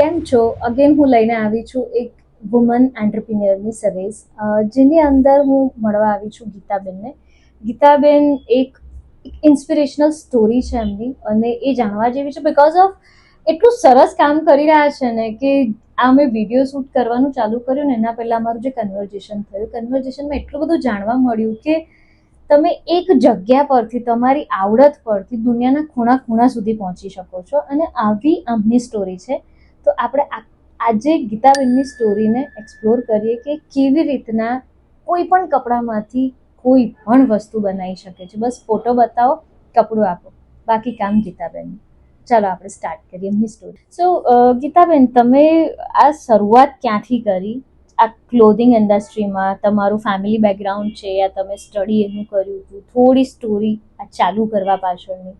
કેમ છો? અગેન હું લઈને આવી છું એક વુમન એન્ટરપ્રિન્યોરની સર્વિસ, જેની અંદર હું મળવા આવી છું ગીતાબેનને. ગીતાબેન એક ઇન્સ્પિરેશનલ સ્ટોરી છે એમની, અને એ જાણવા જેવી છે બિકોઝ ઓફ એટલું સરસ કામ કરી રહ્યા છે ને કે આ મેં વિડીયો શૂટ કરવાનું ચાલુ કર્યું ને એના પહેલાં અમારું જે કન્વર્ઝેશનમાં એટલું બધું જાણવા મળ્યું કે તમે એક જગ્યા પરથી તમારી આવડત પરથી દુનિયાના ખૂણા ખૂણા સુધી પહોંચી શકો છો, અને આવી આમની સ્ટોરી છે. તો આપણે આજે ગીતાબેનની સ્ટોરીને એક્સપ્લોર કરીએ કે કેવી રીતના કોઈ પણ કપડામાંથી કોઈ પણ વસ્તુ બનાવી શકે છે. બસ ફોટો બતાવો, કપડું આપો, બાકી કામ ગીતાબેનનું. ચાલો આપણે સ્ટાર્ટ કરીએ એમની સ્ટોરી. સો ગીતાબેન, તમે આ શરૂઆત ક્યાંથી કરી આ ક્લોથિંગ ઇન્ડસ્ટ્રીમાં? તમારું ફેમિલી બેકગ્રાઉન્ડ છે યા તમે સ્ટડી એનું કર્યું હતું? થોડી સ્ટોરી આ ચાલુ કરવા પાછળની.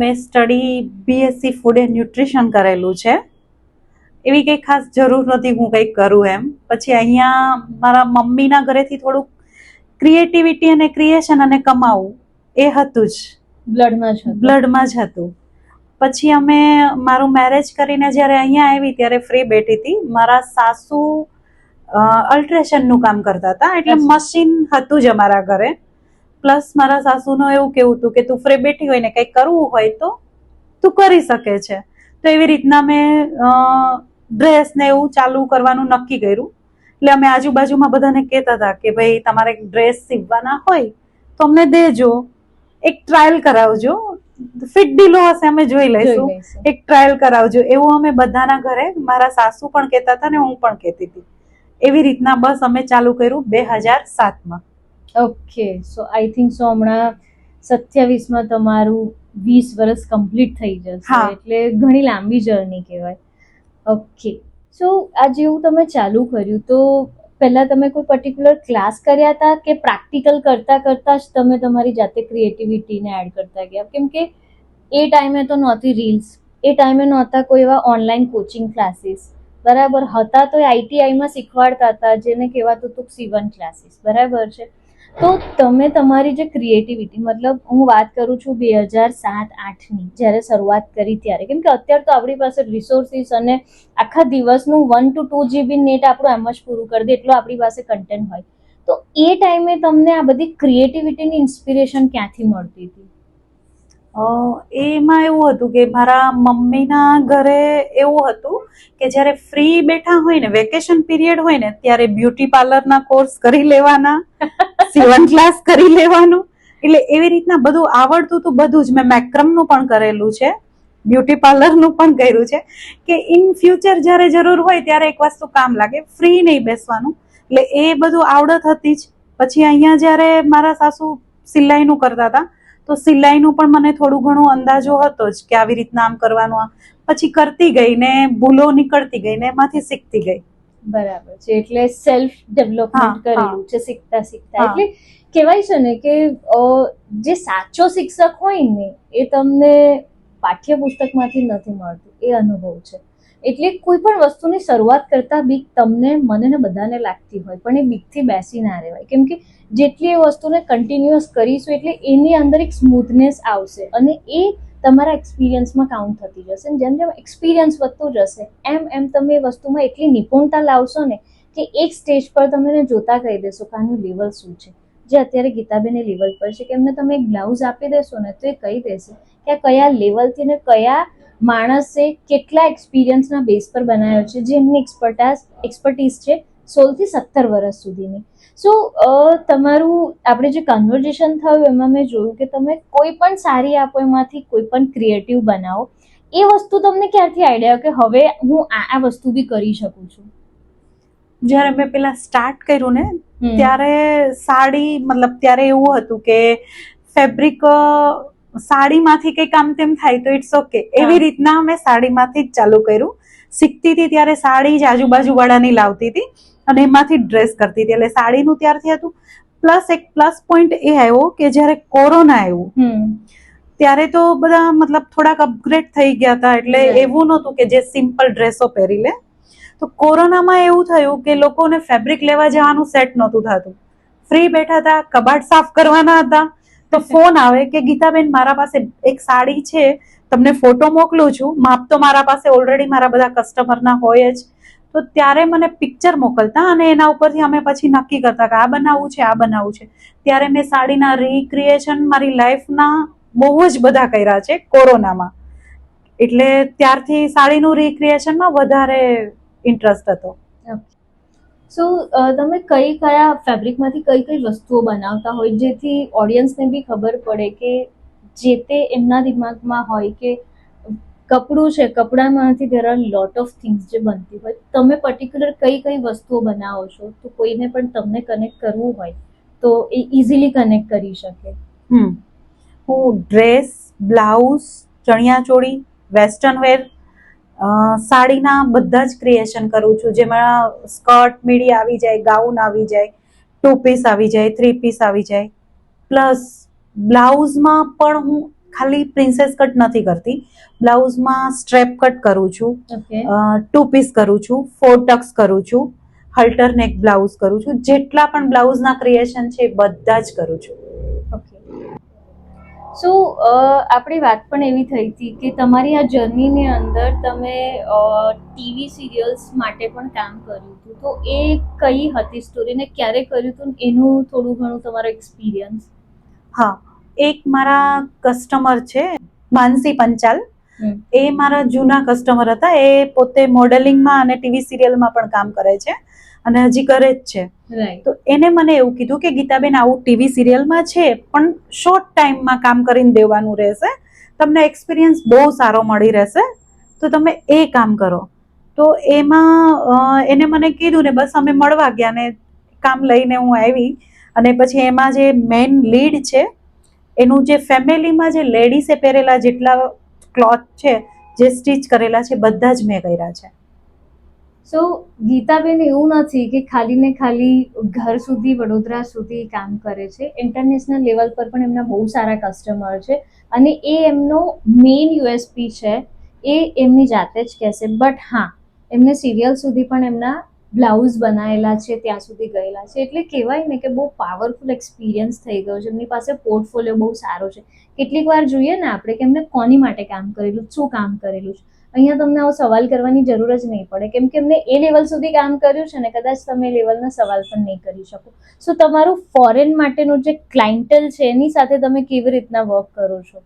મેં study BSc food and nutrition કરેલું છે. એવી કંઈ ખાસ જરૂર નહોતી હું કંઈક કરું એમ. પછી અહીંયા મારા મમ્મીના ઘરેથી થોડુંક ક્રિએટિવિટી અને ક્રિએશન અને કમાવું એ હતું જ બ્લડમાં જ હતું. પછી અમે મારું મેરેજ કરીને જ્યારે અહીંયા આવી ત્યારે ફ્રી બેઠી હતી. મારા સાસુ અલ્ટ્રેશનનું કામ કરતા હતા, એટલે મશીન હતું જ અમારા ઘરે. પ્લસ મારા સાસુનું એવું કેવું હતું કે તું ફ્રી બેઠી હોય ને કંઈક કરવું હોય તો તું કરી શકે છે. તો એવી રીતના મેં ડ્રેસ ને એવું ચાલુ કરવાનું નક્કી કર્યું. એટલે અમે આજુબાજુમાં બધાને કહેતા હતા કે ભાઈ તમારે ડ્રેસ સીવવાના હોય તો અમને દેજો, એક ટ્રાયલ કરાવજો, ફિટ ઢીલો હશે અમે જોઈ લઈશું, એક ટ્રાયલ કરાવજો. એવું અમે બધાના ઘરે, મારા સાસુ પણ કહેતા હતા ને હું પણ કહેતી હતી. એવી રીતના બસ અમે ચાલુ કર્યું 2007માં. Okay, so I think so હમણાં 27માં તમારું 20 વર્ષ કમ્પ્લીટ થઈ જશે, એટલે ઘણી લાંબી જર્ની કહેવાય. ઓકે, સો આ જેવું તમે ચાલુ કર્યું તો પહેલા તમે કોઈ પર્ટિક્યુલર ક્લાસ કર્યા હતા કે પ્રેક્ટિકલ કરતા કરતા જ તમે તમારી જાતે ક્રિએટિવિટીને એડ કરતા ગયા? કેમ કે એ ટાઈમે તો નહોતી રીલ્સ, એ ટાઈમે નહોતા કોઈ એવા ઓનલાઈન કોચિંગ ક્લાસીસ, બરાબર? હતા તો આઈટીઆઈમાં શીખવાડતા હતા, જેને કહેવાતું હતું C1 ક્લાસીસ, બરાબર છે? તો તમે તમારી જે ક્રિએટિવિટી, મતલબ હું વાત કરું છું 2007-8ની જ્યારે શરૂઆત કરી ત્યારે, કેમ કે અત્યારે તો આપણી પાસે રિસોર્સિસ અને આખા દિવસનું 1 to 2 GB નેટ આપણું એમ જ પૂરું કરી દે એટલું આપણી પાસે કન્ટેન્ટ હોય. તો એ ટાઈમે તમને આ બધી ક્રિએટિવિટીની ઇન્સ્પિરેશન ક્યાંથી મળતી હતી? એમાં એવું હતું કે મારા મમ્મીના ઘરે એવું હતું કે જ્યારે ફ્રી બેઠા હોય ને, વેકેશન પીરિયડ હોય ને, ત્યારે બ્યુટી પાર્લરના કોર્સ કરી લેવાના, C1 ક્લાસ કરી લેવાનું. એટલે એવી રીતના બધું આવડતું હતું. બધું જ મેં મેક્રમનું પણ કરેલું છે, બ્યુટી પાર્લરનું પણ કર્યું છે, કે ઇન ફ્યુચર જ્યારે જરૂર હોય ત્યારે એક વસ્તુ કામ લાગે, ફ્રી નહીં બેસવાનું. એટલે એ બધું આવડત હતી જ. પછી અહીંયા જ્યારે મારા સાસુ સિલાઈનું કરતા હતા તો સિલાઈનું પણ મને થોડું ઘણું અંદાજો હતો જ કે આવી રીતના આમ કરવાનું. પછી કરતી ગઈ ને ભૂલો નીકળતી ગઈ ને એમાંથી શીખતી ગઈ. બરાબર છે, એટલે સેલ્ફ ડેવલપમેન્ટ કરેલું છે શીખતા શીખતા. એટલે કહેવાય છે ને કે જે સાચો શિક્ષક હોય ને એ તમને પાઠ્યપુસ્તકમાંથી નથી મળતું, એ અનુભવ છે. એટલે કોઈ પણ વસ્તુની શરૂઆત કરતા બીક તમને, મને ને બધાને લાગતી હોય, પણ એ બીકથી બેસી ના રહેવાય. કેમ કે જેટલી એ વસ્તુને કન્ટિન્યુઅસ કરીશું એટલે એની અંદર એક સ્મૂથનેસ આવશે અને એ તમારા એક્સપિરિયન્સમાં કાઉન્ટ થતી જશે. જેમ જેમ એક્સપિરિયન્સ વધતું જશે એમ એમ તમે એ વસ્તુમાં એટલી નિપુણતા લાવશો ને કે એક સ્ટેજ પર તમે જોતા કહી દેશો કે આનું લેવલ શું છે. જે અત્યારે ગીતાબેન એ લેવલ પર છે કે એમને તમે એક બ્લાઉઝ આપી દેશો ને તો એ કહી દેશે કે આ કયા લેવલથી ને કયા માણસે કેટલા એક્સપિરિયન્સના બેઝ પર બનાવ્યો છે, જે એમની એક્સપર્ટીઝ છે 16 થી 17 વર્ષ સુધીની. સો તમારું આપણે જે કન્વર્ઝેશન થયું એમાં મેં જોયું કે તમે કોઈ પણ સારી આપો એમાંથી કોઈ પણ ક્રિએટિવ બનાવો. એ વસ્તુ તમને ક્યારથી આઈડિયા કે હવે હું આ વસ્તુ બી કરી શકું છું? જ્યારે મેં પેલા સ્ટાર્ટ કર્યું ને ત્યારે સાડી, મતલબ ત્યારે એવું હતું કે ફેબ્રિક સાડીમાંથી કંઈક આમ તેમ થાય તો ઇટ્સ ઓકે, એવી રીતના મેં સાડીમાંથી જ ચાલુ કર્યું. શીખતી હતી ત્યારે સાડી જ આજુબાજુ વાળાની લાવતી હતી અને એમાંથી ડ્રેસ કરતી હતી. એટલે સાડીનું ત્યારથી હતું. પ્લસ એક પ્લસ પોઈન્ટ એ આવ્યો કે જ્યારે કોરોના આવ્યું ત્યારે તો બધા મતલબ થોડાક અપગ્રેડ થઈ ગયા હતા. એટલે એવું નહોતું કે જે સિમ્પલ ડ્રેસો પહેરી લે. તો કોરોનામાં એવું થયું કે લોકોને ફેબ્રિક લેવા જવાનું સેટ નહોતું થતું. ફ્રી બેઠા હતા, કબાટ સાફ કરવાના હતા તો ફોન આવે કે ગીતાબેન મારા પાસે એક સાડી છે તમને ફોટો મોકલું છું, માપ તો મારા પાસે ઓલરેડી મારા બધા કસ્ટમરના હોય જ, તો ત્યારે મને પિક્ચર મોકલતા અને એના ઉપરથી અમે પછી નક્કી કરતા કે આ બનાવવું છે, આ બનાવવું છે. ત્યારે મેં સાડીના રિક્રિએશન મારી લાઈફના બહુ જ બધા કર્યા છે કોરોનામાં, એટલે ત્યારથી સાડીનું રિક્રિએશનમાં વધારે ઇન્ટરેસ્ટ હતો. સો તમે કયા ફેબ્રિકમાંથી કઈ વસ્તુઓ બનાવતા હોય જેથી ઓડિયન્સને બી ખબર પડે કે જે તે એમના દિમાગમાં હોય કે કપડું છે, કપડામાંથી there are lot of things જે બનતી હોય, તમે પર્ટિક્યુલર કઈ વસ્તુઓ બનાવો છો તો કોઈને પણ તમને કનેક્ટ કરવું હોય તો એ ઇઝીલી કનેક્ટ કરી શકે? હું ડ્રેસ, બ્લાઉઝ, ચણિયાચોળી, વેસ્ટર્ન વેર, સાડીના બધા જ ક્રિએશન કરું છું, જેમાં સ્કર્ટ મીડી આવી જાય, ગાઉન આવી જાય, 2 પીસ આવી જાય, 3 પીસ આવી જાય. પ્લસ બ્લાઉઝમાં પણ હું ખાલી પ્રિન્સેસ કટ નથી કરતી, બ્લાઉઝમાં સ્ટ્રેપ કટ કરું છું, 2 પીસ કરું છું, 4 ટક્સ કરું છું, હલ્ટર નેક બ્લાઉઝ કરું છું. જેટલા પણ બ્લાઉઝના ક્રિએશન છે એ બધા જ કરું છું. સો આપણી વાત પણ એવી થઈ હતી કે તમારી આ જર્નીની અંદર તમે ટીવી સિરિયલ્સ માટે પણ કામ કર્યું હતું, તો એ કઈ હતી સ્ટોરી ને ક્યારે કર્યું હતું, એનું થોડું ઘણું તમારો એક્સપિરિયન્સ? હા, એક મારા કસ્ટમર છે માનસી પંચાલ, એ મારા જૂના કસ્ટમર હતા. એ પોતે મોડેલિંગમાં અને ટીવી સિરિયલમાં પણ કામ કરે છે અને હજી કરે જ છે. તો એને મને એવું કીધું કે ગીતાબેન આવું ટીવી સિરિયલમાં છે પણ શોર્ટ ટાઈમમાં કામ કરીને દેવાનું રહેશે, તમને એક્સપિરિયન્સ બહુ સારો મળી રહેશે, તો તમે એ કામ કરો. તો એમાં એને મને કીધું ને બસ અમે મળવા ગયા ને કામ લઈને હું આવી. અને પછી એમાં જે મેઇન લીડ છે એનું જે ફેમિલીમાં જે લેડીસે પહેરેલા જેટલા ક્લોથ છે, જે સ્ટીચ કરેલા છે, બધા જ મેં કર્યા છે. સો ગીતાબેન એવું નથી કે ખાલી ને ખાલી ઘર સુધી, વડોદરા સુધી કામ કરે છે, ઇન્ટરનેશનલ લેવલ પર પણ એમના બહુ સારા કસ્ટમર છે અને એ એમનો મેઇન યુએસપી છે, એ એમની જાતે જ કહેશે. બટ હા, એમને સિરિયલ સુધી પણ એમના બ્લાઉઝ બનાવેલા છે, ત્યાં સુધી ગયેલા છે, એટલે કહેવાય ને કે બહુ પાવરફુલ એક્સપિરિયન્સ થઈ ગયો છે. એમની પાસે પોર્ટફોલિયો બહુ સારો છે. કેટલીક વાર જોઈએ ને આપણે કે એમને કોની માટે કામ કરેલું, શું કામ કરેલું છે, અહીંયા તમને આવો સવાલ કરવાની જરૂર જ નહીં પડે, કેમ કે એમને એ લેવલ સુધી કામ કર્યું છે ને કદાચ તમે એ લેવલના સવાલ પણ નહીં કરી શકો. સો તમારું ફોરેન માટેનું જે ક્લાયન્ટલ છે એની સાથે તમે કેવી રીતના વર્ક કરો છો?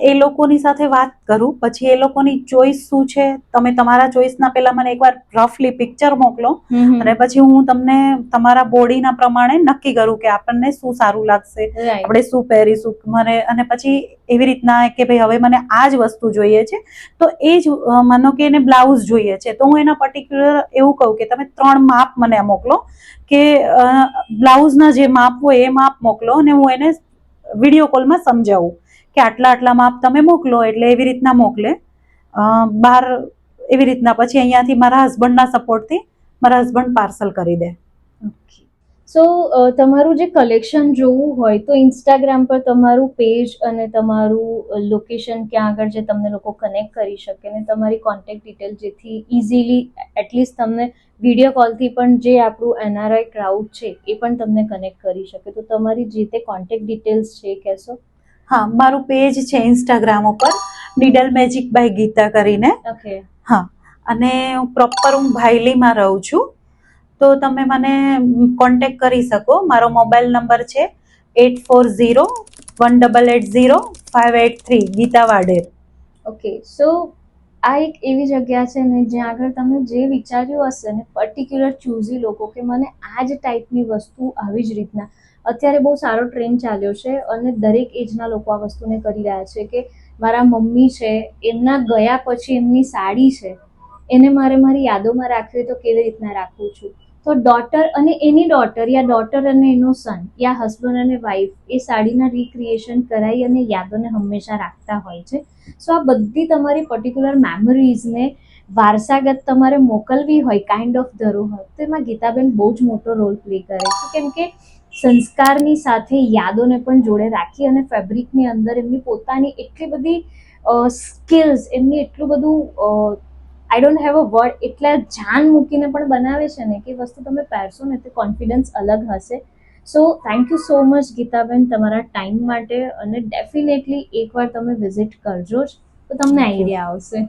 એ લોકોની સાથે વાત કરું, પછી એ લોકોની ચોઈસ શું છે, તમે તમારા ચોઈસના પહેલા મને એકવાર રફલી પિક્ચર મોકલો અને પછી હું તમને તમારા બોડીના પ્રમાણે નક્કી કરું કે આપણને શું સારું લાગશે, આપણે શું પહેરીશું. મને અને પછી એવી રીતના કે ભાઈ હવે મને આ જ વસ્તુ જોઈએ છે, તો એ જ માનો કે એને બ્લાઉઝ જોઈએ છે, તો હું એના પર્ટિક્યુલર એવું કહું કે તમે 3 માપ મને મોકલો, કે બ્લાઉઝના જે માપ હોય એ માપ મોકલો અને હું એને વિડીયો કોલમાં સમજાવું કે આટલા માપ તમે મોકલો, એટલે એવી રીતના મોકલે બહાર. એવી રીતના પછી અહીંયાથી મારા હસબન્ડના સપોર્ટથી મારા હસબન્ડ પાર્સલ કરી દે. સો તમારું જે કલેક્શન જોવું હોય તો ઇન્સ્ટાગ્રામ પર તમારું પેજ અને તમારું લોકેશન ક્યાં આગળ જે તમને લોકો કનેક્ટ કરી શકે ને તમારી કોન્ટેક્ટ ડિટેલ, જેથી ઇઝીલી એટલીસ્ટ તમને વિડીયો કોલથી પણ જે આપણું એનઆરઆઈ ક્રાઉડ છે એ પણ તમને કનેક્ટ કરી શકે, તો તમારી જે તે કોન્ટેક્ટ ડિટેલ્સ છે એ કહેશો? હા, મારું પેજ છે ઇન્સ્ટાગ્રામ ઉપર નીડલ મેજિક બાય ગીતા કરીને. હા, અને પ્રોપર હું ભાયલીમાં રહું છું, તો તમે મને કોન્ટેક્ટ કરી શકો. મારો મોબાઈલ નંબર છે 8401880583, ગીતા વાડેર. ઓકે, સો આ એક એવી જગ્યા છે ને જ્યાં આગળ તમે જે વિચાર્યું હશે ને પર્ટિક્યુલર ચૂઝી લોકો કે મને આ જ ટાઈપની વસ્તુ આવી જ રીતના, અત્યારે બહુ સારો ટ્રેન્ડ ચાલ્યો છે અને દરેક એજના લોકો આ વસ્તુને કરી રહ્યા છે કે મારા મમ્મી છે, એમના ગયા પછી એમની સાડી છે, એને મારે મારી યાદોમાં રાખવી હોય તો કેવી રીતના રાખું છું, તો ડોટર અને એની ડોટર, યા ડોટર અને એનો સન, યા હસબન્ડ અને વાઈફ એ સાડીના રિક્રિએશન કરાવી અને યાદોને હંમેશા રાખતા હોય છે. સો આ બધી તમારી પર્ટિક્યુલર મેમરીઝને વારસાગત તમારે મોકલવી હોય, કાઇન્ડ ઓફ ધરોહર, તો એમાં ગીતાબેન બહુ જ મોટો રોલ પ્લે કરે છે, કેમ કે સંસ્કારની સાથે યાદોને પણ જોડે રાખી અને ફેબ્રિકની અંદર એમની પોતાની એટલી બધી સ્કિલ્સ, એમની એટલું બધું I don't have a word, એટલા જાન મૂકીને પણ બનાવે છે ને કે વસ્તુ તમે પહેરશો ને તે કોન્ફિડન્સ અલગ હશે. So thank you so much Geetaben તમારા ટાઈમ માટે, અને ડેફિનેટલી એકવાર તમે વિઝિટ કરજો જ તો તમને Thank you. આઈડિયા આવશે.